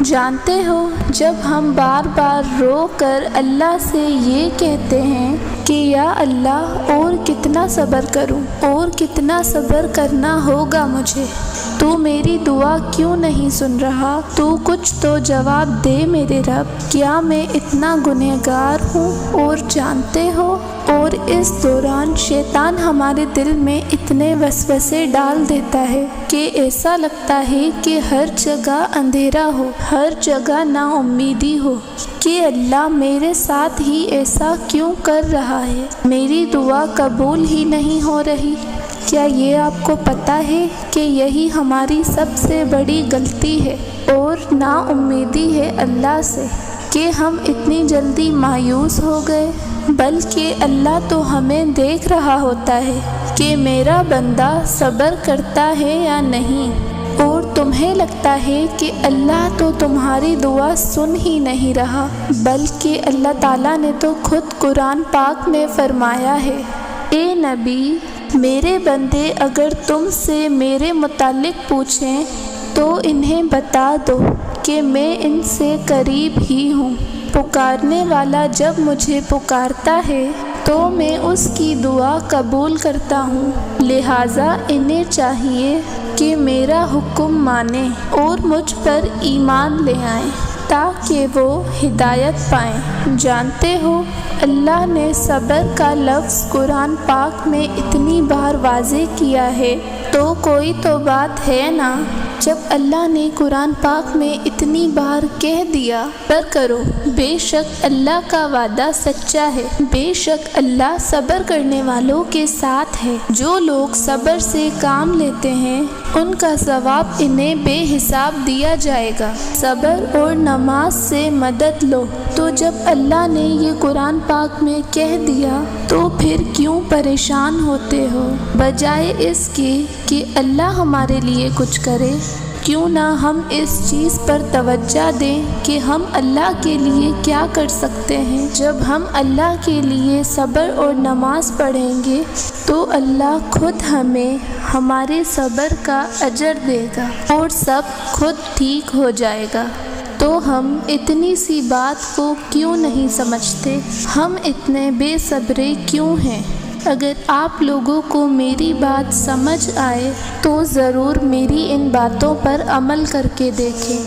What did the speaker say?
جانتے ہو جب ہم بار بار رو کر اللہ سے یہ کہتے ہیں کہ یا اللہ اور کتنا صبر کروں اور کتنا صبر کرنا ہوگا مجھے، تو میری دعا کیوں نہیں سن رہا؟ تو کچھ تو جواب دے میرے رب، کیا میں اتنا گنہگار ہوں اور جانتے ہو؟ اور اس دوران شیطان ہمارے دل میں اتنے وسوسے ڈال دیتا ہے کہ ایسا لگتا ہے کہ ہر جگہ اندھیرا ہو، ہر جگہ نا امیدی ہو کہ اللہ میرے ساتھ ہی ایسا کیوں کر رہا ہے، میری دعا قبول ہی نہیں ہو رہی۔ کیا یہ آپ کو پتہ ہے کہ یہی ہماری سب سے بڑی غلطی ہے اور نا امیدی ہے اللہ سے، کہ ہم اتنی جلدی مایوس ہو گئے؟ بلکہ اللہ تو ہمیں دیکھ رہا ہوتا ہے کہ میرا بندہ صبر کرتا ہے یا نہیں، اور تمہیں لگتا ہے کہ اللہ تو تمہاری دعا سن ہی نہیں رہا، بلکہ اللہ تعالیٰ نے تو خود قرآن پاک میں فرمایا ہے، اے نبی میرے بندے اگر تم سے میرے متعلق پوچھیں تو انہیں بتا دو کہ میں ان سے قریب ہی ہوں، پکارنے والا جب مجھے پکارتا ہے تو میں اس کی دعا قبول کرتا ہوں، لہٰذا انہیں چاہیے کہ میرا حکم مانیں اور مجھ پر ایمان لے آئیں تاکہ وہ ہدایت پائیں۔ جانتے ہو اللہ نے صبر کا لفظ قرآن پاک میں اتنی بار واضح کیا ہے، تو کوئی تو بات ہے نا؟ جب اللہ نے قرآن پاک میں اتنی بار کہہ دیا پر کرو، بے شک اللہ کا وعدہ سچا ہے، بے شک اللہ صبر کرنے والوں کے ساتھ ہے۔ جو لوگ صبر سے کام لیتے ہیں ان کا ثواب انہیں بے حساب دیا جائے گا۔ صبر اور نماز سے مدد لو۔ تو جب اللہ نے یہ قرآن پاک میں کہہ دیا تو پھر کیوں پریشان ہوتے ہو؟ بجائے اس کے کہ اللہ ہمارے لیے کچھ کرے، کیوں نہ ہم اس چیز پر توجہ دیں کہ ہم اللہ کے لیے کیا کر سکتے ہیں۔ جب ہم اللہ کے لیے صبر اور نماز پڑھیں گے تو اللہ خود ہمیں ہمارے صبر کا اجر دے گا اور سب خود ٹھیک ہو جائے گا۔ تو ہم اتنی سی بات کو کیوں نہیں سمجھتے؟ ہم اتنے بے صبرے کیوں ہیں؟ اگر آپ لوگوں کو میری بات سمجھ آئے تو ضرور میری ان باتوں پر عمل کر کے دیکھیں۔